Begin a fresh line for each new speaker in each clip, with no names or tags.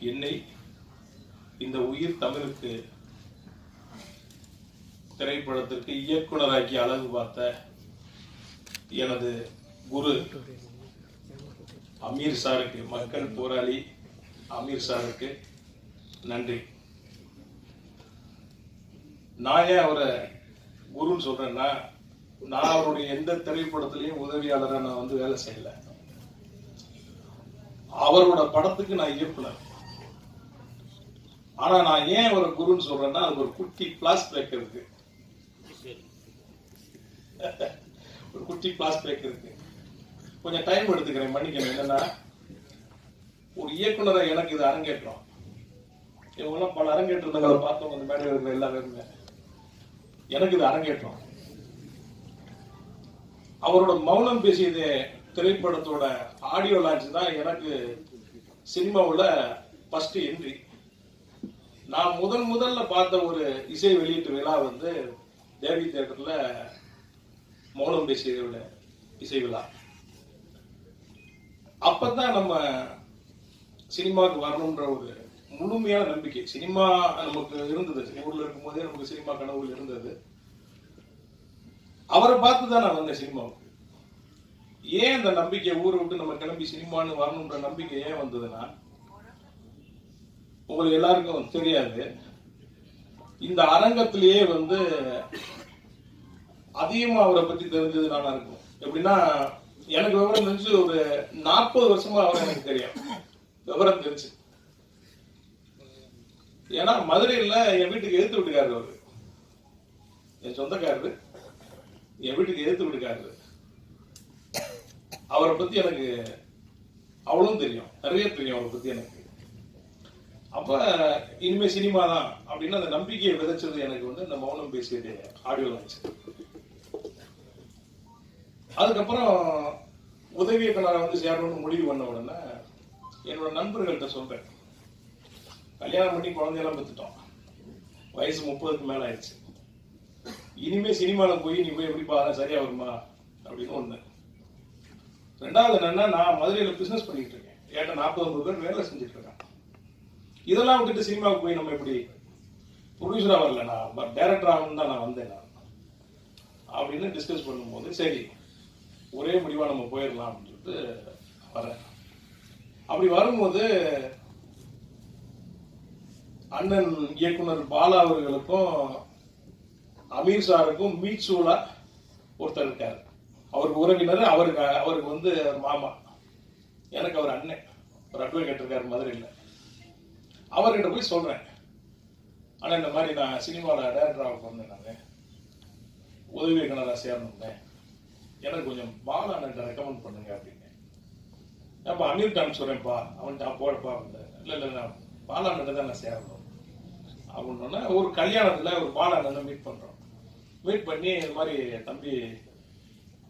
என்னை இந்த உயிர் தமிழுக்கு திரைப்படத்திற்கு இயக்குனராக்கி அழகு பார்த்த எனது குரு அமீர் சாருக்கு, மக்கள் போராளி அமீர் சாருக்கு நன்றி. நான் ஏன் அவரை குருன்னு சொல்றேன்னா, நான் அவருடைய எந்த திரைப்படத்திலையும் உதவியாளரை நான் வேலை செய்யல. அவரோட படத்துக்கு நான் இயக்குனர். ஆனா நான் ஏன் அவரை குருன்னு சொல்றேன்னா, அது ஒரு குட்டி பிளாஸ் பேக் இருக்கு. ஒரு குட்டி பிளாஸ் பேக் இருக்கு. கொஞ்சம் டைம் எடுத்துக்கிறேன், மன்னிக்கணும். என்னன்னா, ஒரு இயக்குனரை எனக்கு இது அரங்கேற்றம். இவங்கெல்லாம் பல அரங்கேற்றங்களை பார்த்தவங்க, அந்த மேடையில் இருக்கிற எல்லா பேருமே. எனக்கு இது அரங்கேற்றம். அவரோட மௌனம் பேசியதே திரைப்படத்தோட ஆடியோ லான்ச் தான் எனக்கு சினிமாவில் ஃபர்ஸ்ட் என்ட்ரி. நான் முதல்ல பார்த்த ஒரு இசை வெளியீட்டு விழா தேவி தியேட்டர்ல மௌனம் பேசியதோட இசை விழா. அப்பதான் நம்ம சினிமாவுக்கு வரணும்ன்ற ஒரு முழுமையான நம்பிக்கை சினிமா நமக்கு இருந்தது. ஊர்ல இருக்கும் போதே நமக்கு சினிமா கனவுகள் இருந்தது. அவரை பார்த்துதான் நான் வந்தேன் சினிமாவுக்கு. ஏன் அந்த நம்பிக்கை, ஊரை விட்டு நம்ம கிளம்பி சினிமான்னு வரணும்ன்ற நம்பிக்கை ஏன் வந்ததுன்னா, உங்களுக்கு எல்லாருக்கும் தெரியாது, இந்த அரங்கத்திலேயே அதிகமா அவரை பத்தி தெரிஞ்சது நானா இருக்கும். எப்படின்னா, எனக்கு விவரம் தெரிஞ்சு ஒரு 40 வருஷமா அவரை எனக்கு தெரியும். விவரம் தெரிஞ்சு. ஏன்னா மதுரையில் என் வீட்டுக்கு எதிர்த்து வீட்டுக்காரரு அவரு, என் சொந்தக்காரரு, என் வீட்டுக்கு எதிர்த்து வீட்டுக்காரரு. அவரை பத்தி எனக்கு அவ்வளவும் தெரியும், நிறைய தெரியும் அவரை பத்தி எனக்கு. அப்ப இனிமே சினிமா தான் அப்படின்னு அந்த நம்பிக்கையை விதைச்சது எனக்கு இந்த மௌனம் பேசியது ஆடியோ லான்ச். அதுக்கப்புறம் உதவி இயக்குனரை சேரணும்னு முடிவு பண்ண உடனே என்னோட நண்பர்கள்ட்ட சொல்றேன், கல்யாணம் பண்ணி குழந்தையெல்லாம் பெற்றுட்டோம், வயசு 30க்கு மேல ஆயிடுச்சு, இனிமே சினிமால போய் நீ போய் எப்படி பாரு சரியா வருமா அப்படின்னு ஒண்ணு. ரெண்டாவது என்னன்னா, நான் மதுரையில பிசினஸ் பண்ணிட்டு இருக்கேன். ஏட்ட 40-50 பேர் வேலை செஞ்சுட்டு இருக்கேன். இதெல்லாம் விட்டுட்டு சினிமாவுக்கு போய் நம்ம எப்படி ப்ரொடியூசரா வரல, நான் டைரக்டர் ஆகணும் தான் நான் வந்தேன் அப்படின்னு டிஸ்கஸ் பண்ணும்போது, சரி ஒரே முடிவா நம்ம போயிடலாம் அப்படின்னு சொல்லிட்டு வரேன். அப்படி வரும்போது அண்ணன் இயக்குனர் பாலா அவர்களுக்கும் அமீர் சாருக்கும் மீட்சூலா ஒருத்தர் இருக்காரு. அவருக்கு உறவினர், அவருக்கு மாமா, எனக்கு அவர் அண்ணன், ஒரு அட்வொகேட் இருக்காரு மதுரையில். அவர்கிட்ட போய் சொல்றேன், ஆனா இந்த மாதிரி நான் சினிமாவில் டைரக்டராக வந்தேன், நான் உதவி இயக்குனராக சேரணும்னேன், எனக்கு கொஞ்சம் பாலா அண்ணன் ரெக்கமெண்ட் பண்ணுங்க அப்படின்னு. அப்ப அமீர் கான் சொல்றேன்ப்பா, அவன்கிட்ட போடப்பா. இல்ல நான் பாலா அண்ணன் தான் நான் சேரணும் அப்படின்னா, ஒரு கல்யாணத்துல ஒரு பாலா அண்ணன் மீட் பண்றோம். மீட் பண்ணி இந்த மாதிரி தம்பி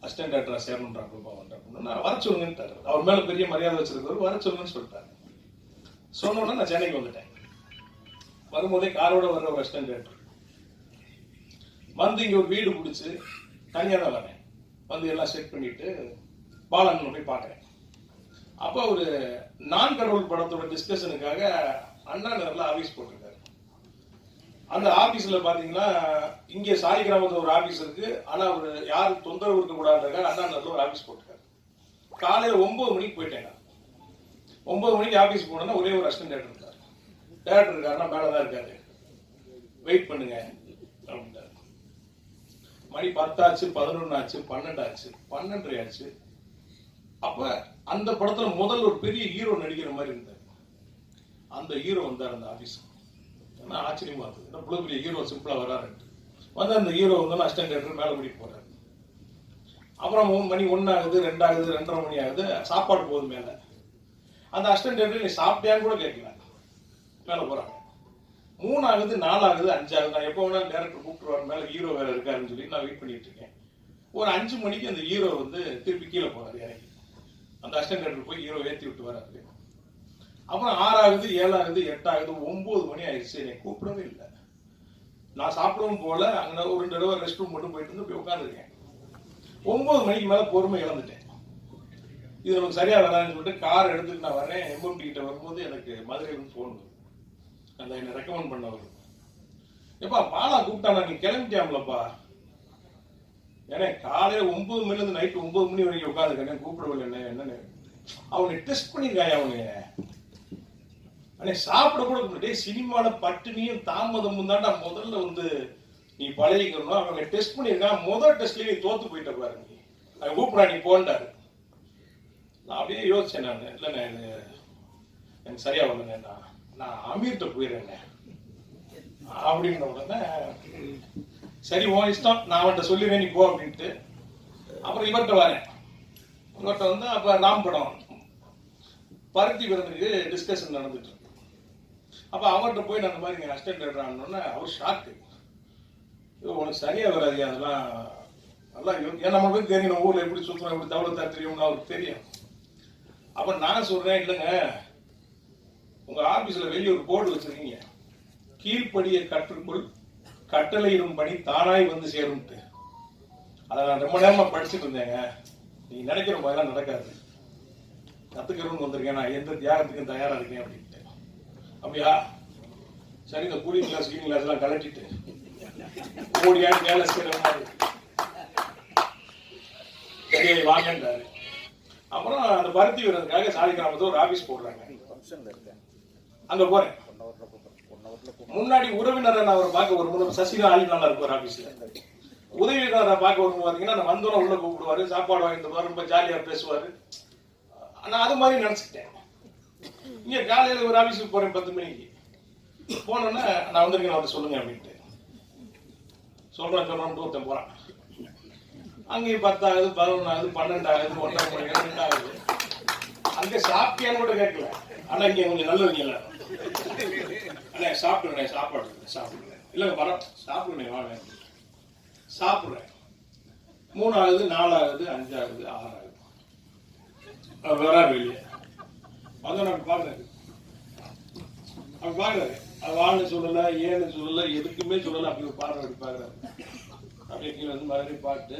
அசிஸ்டன்ட் டைரக்டரா சேரணும்ன்றா வர சொல்லுங்கன்னு. அவர் மேல பெரிய மரியாதை வச்சிருக்கிறவர், வர சொல்லுங்கன்னு சொல்லிட்டாரு. சொன்னோன்னா நான் சென்னைக்கு வந்துட்டேன். வரும்போதே காரோட வர்ற ஒரு அசிஸ்டன்ட் டைரக்டர் இங்க ஒரு வீடு பிடிச்சு தனியா தான் வரேன். எல்லாம் செட் பண்ணிட்டு பாலண்ணன் போய் பாக்குறேன். அப்ப ஒரு நான் கடவுள் படத்தோட டிஸ்கஷனுக்காக அண்ணா நகர்ல ஆபீஸ் போட்டிருக்காரு. அந்த ஆபீஸ்ல பாத்தீங்கன்னா, இங்க சாய் கிராமத்துல ஒரு ஆபீஸ் இருக்கு, ஆனா ஒரு யாரும் தொந்தரவு இருக்க கூடாதுக்காக அண்ணா நகர்ல ஒரு ஆபீஸ் போட்டிருக்காரு. காலையில 9 மணிக்கு போயிட்டேன். 9 மணிக்கு ஆபீஸ் போனோம்னா ஒரே ஒரு அசிஸ்டன்ட் டைரக்டர் இருக்காரு. டைரக்டர் இருக்காருன்னா மேலதான் இருக்காரு, வெயிட் பண்ணுங்க அப்படின்ட்டாரு. மணி 10 ஆச்சு, 11 ஆச்சு, 12 ஆச்சு, 12:30 ஆச்சு. அப்ப அந்த படத்துல முதல் ஒரு பெரிய ஹீரோ நடிக்கிற மாதிரி இருந்தார். அந்த ஹீரோ வந்தார் அந்த ஆபீஸ். ஆச்சரியமா இருந்தது, இவ்வளவு பெரிய ஹீரோ சிம்பிளா வராரு. அந்த ஹீரோ அசிஸ்டன்ட் டைரக்டர் மேல கூட்டிட்டு போறாரு. அப்புறம் மணி 1 ஆகுது, 2 ஆகுது, 2:30 மணி ஆகுது, சாப்பாடு போகுது மேல. அந்த அசிஸ்டன்ட் டைரக்டர் நீ சாப்பிட்டியான்னு கூட கேட்கல, மேல போறாங்க. 3 ஆகுது, 4 ஆகுது, 5 ஆகுது. நான் எப்போ வேணாலும் டைரக்டர் கூப்பிட்டுருவாரு, மேல ஹீரோ வேற இருக்காருன்னு சொல்லி நான் வெயிட் பண்ணிட்டு இருக்கேன். ஒரு 5 மணிக்கு அந்த ஹீரோ திருப்பி கீழே போறாரு இறங்கி. அந்த அசிஸ்டன்ட் டைரக்டர் போய் ஹீரோ ஏற்றி விட்டு வராரு. அப்புறம் 6 ஆகுது, 7 ஆகுது, 8 ஆகுது, 9 மணி ஆயிடுச்சு. என்னை கூப்பிடவே இல்லை. நான் சாப்பிடவும் போல, அங்கே ஒரு 2 தடவை ரெஸ்ட் ரூம் மட்டும் போயிட்டு போய் உட்காந்துருக்கேன். 9 மணிக்கு மேல பொறுமை இழந்துட்டேன். இது நமக்கு சரியா வராதுன்னு சொல்லிட்டு கார் எடுத்துட்டு நான் வரேன். எம்எம்டி கிட்ட வரும்போது எனக்கு மதுரையிலிருந்து ஃபோன் வரும். அந்த என்னை ரெக்கமெண்ட் பண்ணவர், எப்பா பாலா கூப்பிட்டானா நீ கிளம்பிட்டியாம்லப்பா. ஏன்னா காலையில 9 மணிலேருந்து நைட்டு 9 மணி வரைக்கும் உட்காந்துருக்கேன், கூப்பிடவில்லை என்ன என்னன்னு. அவனை டெஸ்ட் பண்ணிருக்காயா அவனுங்க. அண்ணே சாப்பிட கூட முடியாது. சினிமால பட்டினியும் தாமதமும் தான்டா முதல்ல வந்து நீ பழகிக்கணும். அவங்க டெஸ்ட் பண்ணிருக்கான். முதல் டெஸ்ட்லயே நீ தோத்து போயிட்ட பாரு. நீ அவன் கூப்பிடா நீ போன்டாரு. நான் அப்படியே யோசிச்சேன். நான் இல்லைண்ணே இது எனக்கு சரியா வரலண்ணே, நான் அமீர்கிட்ட போயிடுறேங்க அப்படின்ற உடனே சரி உன் இஷ்டம், நான் அவன்கிட்ட சொல்லிடுறேன் நீ போ அப்படின்ட்டு. அப்புறம் இவர்கிட்ட வரேன். இவர்கிட்ட வந்து அப்ப நாம் படம் பருத்தி விருந்துக்கு டிஸ்கஷன் நடந்துட்டு இருக்கு. அப்ப அவர்கிட்ட போய் நான் அந்த மாதிரி அசிஸ்டன்ட் எடுறான்னு அவர் ஷாக்கு. உனக்கு சரியா வராது அதெல்லாம் நல்லா. ஏன் நம்ம போய் தெரியும் நம்ம ஊர்ல எப்படி சுத்தணும் எப்படி தவளை தெரியும்னு அவருக்கு தெரியும். அப்ப நான் சொல்றேன் இல்லைங்க, உங்க ஆபீஸ்ல வெளியே ஒரு போர்டு வச்சிருக்கீங்க, கீழ்ப்படியை கற்றுக்கொள் கட்டளையிடும் பணி தானாய் வந்து சேரும்ட்டு. அதை நான் ரொம்ப நேரமா படிச்சுட்டு இருந்தேங்க. நீங்க நினைக்கிற மாதிரிலாம் நடக்காது. கத்துக்கிறோம்னு வந்திருக்கேன், நான் எந்த தியாகத்துக்கும் தயாரா இருக்கேன் அப்படின்ட்டு. அப்படியா சரி, இந்த கூலிங் கிளாஸ் கீலிங் கிளாஸ் எல்லாம் கலட்டிட்டு ஓடியா வேலை செய்யற மாதிரி சரி வாங்கன்றாரு. அப்புறம் அந்த பருத்தி விடுறதுக்காக சாதி கிராமத்துல ஒரு ஆபீஸ் போடுறாங்க. அங்க போறேன். முன்னாடி உறவினரை நான் அவர் பார்க்க வரும்போது சசிகலா ஆலினால இருப்பார் ஆபீஸ்ல. உதவியாளரை பார்க்க வரும்போது பாத்தீங்கன்னா நான் வந்தோம் உள்ள கூப்பிடுவாரு, சாப்பாடு வாங்கிட்டு வருவாரு, ரொம்ப ஜாலியா பேசுவாரு. நான் அது மாதிரி நினைச்சுட்டேன். இங்க காலையில ஒரு ஆபீஸுக்கு போறேன் 10 மணிக்கு. போனோன்னா நான் வந்திருக்கேன் வந்து சொல்லுங்க அப்படின்ட்டு சொல்றேன் ஒருத்தன் போறான். அங்கேயும் 10 ஆகுது, 11 ஆகுது, 12 ஆகுது, 1 மணி 2 ஆகுது. அங்க சாப்பிட்டியான்னு கூட கேட்கல. ஆனா இங்க கொஞ்சம் நல்லவங்க அண்ணே சாப்பிடுறேன், சாப்பாடு சாப்பிடுறேன் இல்லைங்க வர சாப்பிடுறேன் வாங்க சாப்பிடுறேன். 3 ஆகுது, 4 ஆகுது, 5 ஆகுது, 6 ஆகுது. வராரு வெளியே வந்து நான் பாக்குறேன். அப்படி பாக்குறாரு. அது வான்னு சொல்லல, ஏன்னு சொல்லல, எதுக்குமே சொல்லல. அப்படி ஒரு பார்வை அப்படி பாக்குறாரு. அப்படியே கீழே வந்து மறுபடியும் பார்த்து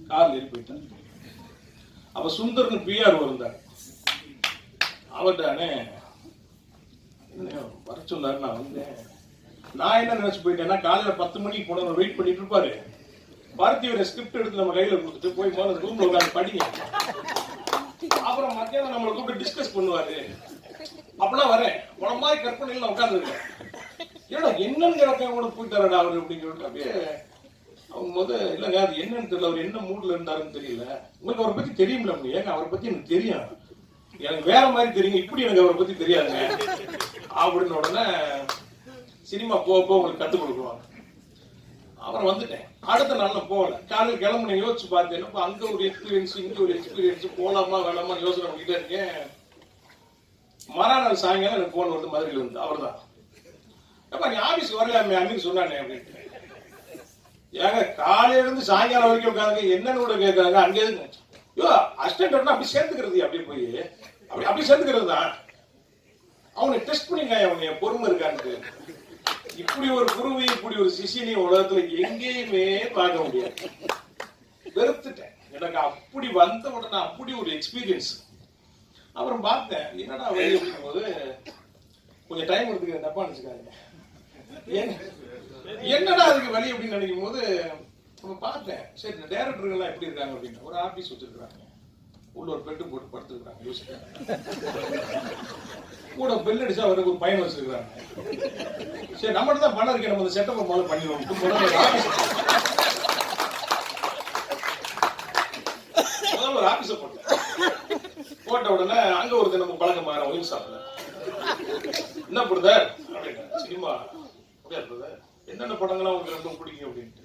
கார்ல ஏறி போயிட்டாரு. அப்ப சுந்தர்னு பிஆர் இருந்தார். அவர்தானே வர சொன்னாரு. நான் வந்தேன். நான் என்ன நினைச்சு போயிட்டேன்னா காலையில 10 மணிக்கு போனவர் வெயிட் பண்ணிட்டு இருப்பாரு. பார்த்தியோட ஸ்கிரிப்ட் எடுத்து நம்ம கையில கொடுத்துட்டு போய் முதல்ல ரூம்ல உட்காந்து படிங்க. அப்புறம் மத்தியானம் நம்மளை கூப்பிட்டு டிஸ்கஸ் பண்ணுவாரு. அப்பெல்லாம் வரேன் உன மாதிரி கற்பனையில் உட்கார்ந்து இருக்கேன். ஏன்னா என்னன்னு கிடக்க கூட போயிட்டாரடா அவரு அப்படின்னு சொல்லிட்டு அப்படியே அவங்க முதல் இல்லைங்க அது என்னன்னு தெரியல, அவர் என்ன மூட்ல இருந்தாருன்னு தெரியல. உங்களுக்கு அவரை பத்தி தெரியுமில்ல. ஏங்க அவரை பத்தி எனக்கு தெரியும், எனக்கு வேற மாதிரி தெரியுங்க, இப்படி எனக்கு அவரை பத்தி தெரியாதுங்க அப்படின்னு உடனே சினிமா போக உங்களுக்கு கத்துக் கொடுக்குவாங்க. அப்புறம் வந்துட்டேன். அடுத்த நாள்ல போகல. காலையில் கிளம்புன யோசிச்சு பார்த்தேன். அங்க ஒரு எக்ஸ்பீரியன்ஸ், இங்க ஒரு எக்ஸ்பீரியன்ஸ், போலாமா வேணாமா யோசனை பண்ணிட்டே இருக்கேன். மறுநாள் சாயங்காலம் எனக்கு போன் வந்து மதுரையில் இருந்து அவர் தான். அப்ப நீ ஆபீஸ்க்கு வரலாமே அன்னைக்கு சொன்னானே அப்படின்ட்டு. ஏங்க காலையில இருந்து சாயங்காலம் வரைக்கும் உட்காந்து என்னன்னு கூட கேட்கறாங்க. அங்கே ஐயோ அசிஸ்டன்ட் அப்படி சேர்த்துக்கிறது அப்படி போய் அப்படி சேர்த்துக்கிறது தான். அவனை டெஸ்ட் பண்ணிங்க அவனை பொறுமை இருக்கான்ட்டு. இப்படி ஒரு குருவி இப்படி ஒரு சிசினிய உலகத்துல எங்கேயுமே பார்க்க முடியாது. வெறுத்துட்டேன். எனக்கு அப்படி வந்த உடனே அப்படி ஒரு எக்ஸ்பீரியன்ஸ். அப்புறம் பார்த்தேன் என்னடா வழி அப்படிங்கும் போது கொஞ்சம் டைம் எடுத்துக்க தப்பா நினைச்சுக்காங்க. என்னடா அதுக்கு வழி அப்படின்னு நினைக்கும் போது பார்த்தேன். சரி இந்த டைரக்டர்கள் எப்படி இருக்காங்க அப்படின்னு ஒரு ஆபீஸ் வச்சிருக்காங்க. உள்ள ஒரு பெட்டு போட்டு படுத்துருக்காங்க. கூட பெல் அடிச்சா அவருக்கு ஒரு பையன் வச்சிருக்காங்க. சரி நம்மகிட்ட தான் பணம் இருக்கு, நம்ம செட்டப் முதல்ல பண்ணிடுவோம். முதல்ல ஒரு ஆபீஸ போட்ட உடனே அங்க ஒரு நம்ம பழக்கம் மாற ஒயின் ஷாப்ல என்ன பிரதர் அப்படின்னா சினிமா அப்படியா பிரதர் என்னென்ன படங்கள்லாம் உங்களுக்கு ரொம்ப பிடிக்கும் அப்படின்ட்டு.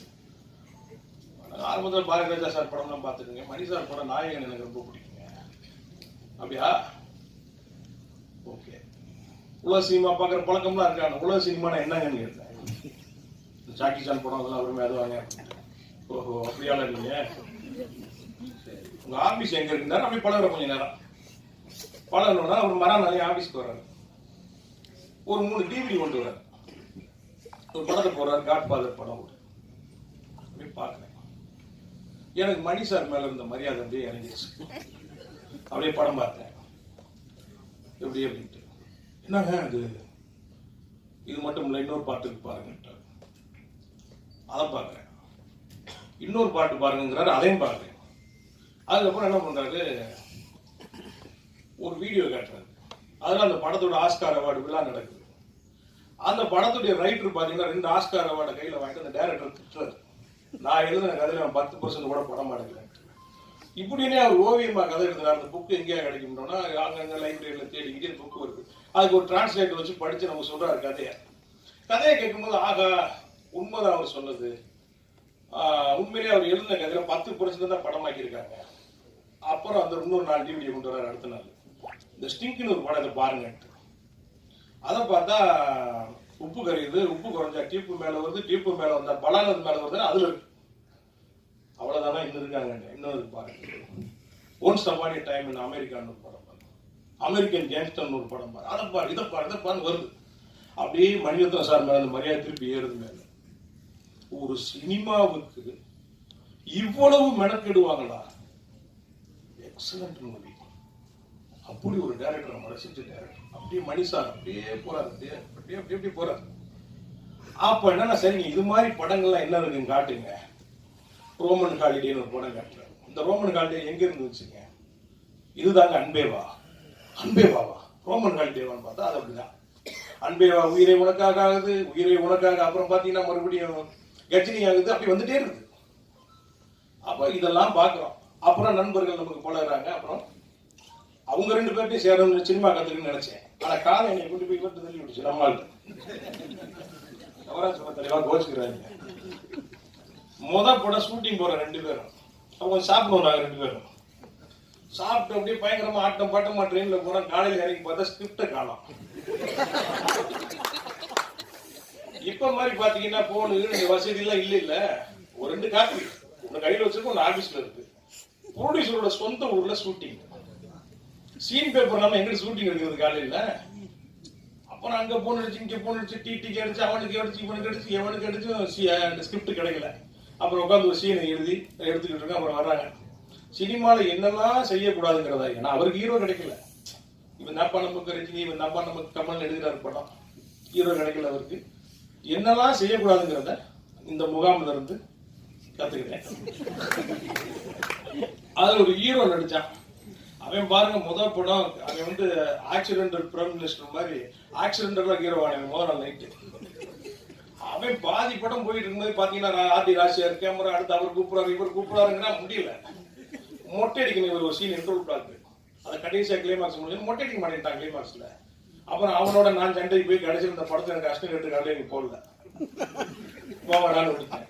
ஆரம்பத்தில் பாரதிராஜா சார் படம்லாம் பார்த்துக்கோங்க. மணி சார் படம் நாயகன் எனக்கு ரொம்ப பிடிக்குங்க. அப்படியா ஓகே. உலக சினிமா பார்க்குற பழக்கம்லாம் இருக்காங்க. உலக சினிமானா என்னங்கன்னு கேட்டேன். ஜாக்கி சான் படம் அதெல்லாம் அவருமே அதுவாங்க. ஓஹோ அப்படியால நீங்க உங்க ஆபீஸ் எங்க இருந்தாரு அப்படி பழகுற கொஞ்ச நேரம் பழகணும்னா அவர் மறுநாள் ஆபீஸ்க்கு வர்றாரு. ஒரு 3 டிவிடி கொண்டு வர்றாரு. ஒரு படத்தை போடுறாரு. காட்ஃபாதர் படம் அப்படி பார்க்குறேன். எனக்கு மணி சார் மேல இருந்த மரியாதை அப்படியே இறங்கிடுச்சு. அப்படியே படம் பார்த்தேன். எப்படி அப்படின்ட்டு, என்னங்க அது இது மட்டும் இல்லை, இன்னொரு பாட்டுக்கு பாருங்க, அதை பார்க்குறேன். இன்னொரு பாட்டு பாருங்கிறாரு, அதையும் பார்க்குறேன். அதுக்கப்புறம் என்ன பண்றாரு, ஒரு வீடியோ காட்டுறாரு. அதில் அந்த படத்தோட ஆஸ்கார் அவார்டு விழா நடக்குது. அந்த படத்துடைய ரைட்டர் பார்த்தீங்கன்னா 2 ஆஸ்கார் அவார்டை கையில் வாங்கிட்டு அந்த டைரக்டர் திட்டுறாரு, நான் எழுதின கதையில 10% கூட படம் எடுக்கல. இப்படின்னே அவர் ஓவியமா கதை எழுதுறாரு. அந்த புக்கு எங்கேயா கிடைக்கும்னா அங்கங்க லைப்ரரியில தேடிக்கிட்டே புக்கு வருது. அதுக்கு ஒரு டிரான்ஸ்லேட்டர் வச்சு படிச்சு நம்ம சொல்றாரு கதையை கேட்கும்போது, ஆகா உண்மைதான் அவர் சொன்னது, உண்மையிலேயே அவர் எழுதின கதையில 10% தான் படமாக்கியிருக்காங்க. அப்புறம் அந்த இன்னொரு 4 டிவிடியை கொண்டு வர்றாரு. அடுத்த நாள் இந்த ஸ்டிங்க்னு ஒரு படம், இதை பாருங்க. அதை பார்த்தா உப்பு கரையுது, உப்பு குறைஞ்சா டியூப்பு மேல வருது, டியூப்பு மேல வந்தா பலானது மேல வருது, அதுல இருக்கு. அவ்வளவுதானா இன்னும் இருக்காங்க. இன்னும் இருக்கு பாருங்க. Once upon a time in அமெரிக்கான்னு ஒரு படம் பாரு, அமெரிக்கன் கேங்ஸ்டர்னு ஒரு படம் பாரு, அதை பாரு, இதை பாரு வருது. அப்படியே மணிரத்னம் சார் மேல அந்த மரியாதை திருப்பி ஏறுது. மேல ஒரு சினிமாவுக்கு இவ்வளவு மெனக்கெடுவாங்களா? Excellent movie. அப்படி ஒரு டைரக்டர் நம்ம ரசிச்ச டைரக்டர். அப்படியே மணி சார் அப்படியே போறாரு, அப்படியே போறாரு. அப்ப என்னன்னா, சரிங்க இது மாதிரி படங்கள்லாம் என்ன இருக்குன்னு காட்டுங்க. ரோமன் ஹாலிடேன்னு ஒரு படம் காட்டுறாரு. இந்த ரோமன் ஹாலிடே எங்க இருந்து வச்சுங்க, இதுதாங்க அன்பேவாவா ரோமன் ஹாலிடேவான்னு பார்த்தா அது அப்படிதான். அன்பேவா உயிரை உனக்காக ஆகுது, உயிரை உனக்காக. அப்புறம் பாத்தீங்கன்னா மறுபடியும் கஜினி ஆகுது, அப்படி வந்துட்டே இருக்குது. அப்ப இதெல்லாம் பாக்குறோம். அப்புறம் நண்பர்கள் நமக்கு பழகுறாங்க. அப்புறம் அவங்க 2 பேர்ட்டையும் சேரணும் சினிமா கத்துக்குன்னு நினைச்சேன். ஆனா காலம் என்னை கொண்டு போய் தள்ளி விட்டுச்சு. நம்மள்ட்ட அவரா சொன்ன தெளிவா கோச்சுக்கிறாங்க. படம் ஷூட்டிங் போற 2 பேரும் அவங்க சாப்பிடுவோம். நாங்க 2 பேரும் சாப்பிட்டு அப்படியே பயங்கரமா ஆட்டம் பாட்டமா ட்ரெயின்ல போனா, காலையில இறங்கி பார்த்தா ஸ்கிரிப்ட காணோம். இப்ப மாதிரி பாத்தீங்கன்னா போனு வசதி எல்லாம் இல்ல. ஒரு 2 காப்பி ஒன்னு கையில வச்சிருக்கோம், ஒன்னு ஆபீஸ்ல இருக்கு. ப்ரொடியூசரோட சொந்த ஊர்ல ஷூட்டிங். சீன் பேப்பர் நம்ம எங்கிட்ட ஷூட்டிங் எடுக்கிறது காலையில. அப்புறம் அங்க போன் அடிச்சு, இங்க போன் அடிச்சு, டிடிக்கு அடிச்சு, அவனுக்கு அடிச்சு, இவனுக்கு அடிச்சு, எவனுக்கு அடிச்சு ஸ்கிரிப்ட் கிடைக்கல. அப்புறம் உட்காந்து ஒரு சீனை எழுதி எடுத்துக்கிட்டு இருக்கேன். அப்புறம் வர்றாங்க, சினிமால என்னெல்லாம் செய்யக்கூடாதுங்கிறதா. ஏன்னா அவருக்கு ஹீரோ கிடைக்கல. இவன் நப்பா நமக்கு ரஜினி, இவன் நப்பா நமக்கு கமல் எடுக்கிறாரு படம், ஹீரோ கிடைக்கல. அவருக்கு என்னெல்லாம் செய்யக்கூடாதுங்கிறத இந்த முகாம்ல இருந்து கத்துக்கிட்டேன். அதுல ஒரு ஹீரோ நடிச்சான். அவன் பாருங்க முதல் படம், அவன் ஆக்சிடென்டல் பிரைம் மினிஸ்டர் மாதிரி ஆக்சிடென்டலா ஹீரோ ஆன முதல் நாள் நைட்டு. அவன் பாதி படம் போயிட்டு இருக்கும்போது பாத்தீங்கன்னா ஆர்டி ராசியார் கேமரா அடுத்து அவர் கூப்பிடாரு, இவர் கூப்பிடாருங்கன்னா முடியல. மொட்டை அடிக்கணும். இவர் ஒரு சீன் இன்ட்ரோல் பிளாக், அதை கடைசியா கிளைமாக்ஸ் முடிஞ்சு மொட்டை அடிக்க மாட்டேன்ட்டான் கிளைமாக்ஸ்ல. அப்புறம் அவனோட நான் சண்டைக்கு போய் கடைசியில் இந்த படத்தை எனக்கு அஷ்டம் கேட்டு காலையில் எனக்கு போடல, போவாடான்னு விட்டுட்டேன்.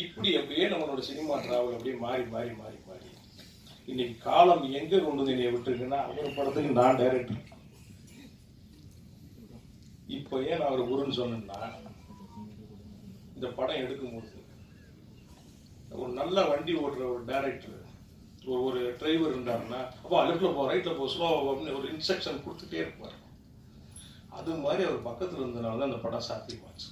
இப்படி அப்படியே நம்மளோட சினிமா டிராவல் அப்படியே மாறி மாறி மாறி மாறி இன்னைக்கு காலம் எங்க கொண்டு வந்து என்னைய விட்டுருக்குன்னா, அவர் படத்துக்கு நான் டைரக்டர். இப்ப ஏன் நான் ஒரு குருன்னு சொன்னேன்னா, இந்த படம் எடுக்கும்போது ஒரு நல்ல வண்டி ஓட்டுற ஒரு டைரக்டர், ஒரு டிரைவர் இருந்தாருன்னா, அப்போ லெஃப்ட்ல போ, ரைட்ல போ, ஸ்லோ அப்படின்னு ஒரு இன்ஸ்ட்ரக்ஷன் கொடுத்துட்டே இருப்பார். அது மாதிரி அவர் பக்கத்துல இருந்தனால தான் அந்த படம் சாத்தியமாச்சு.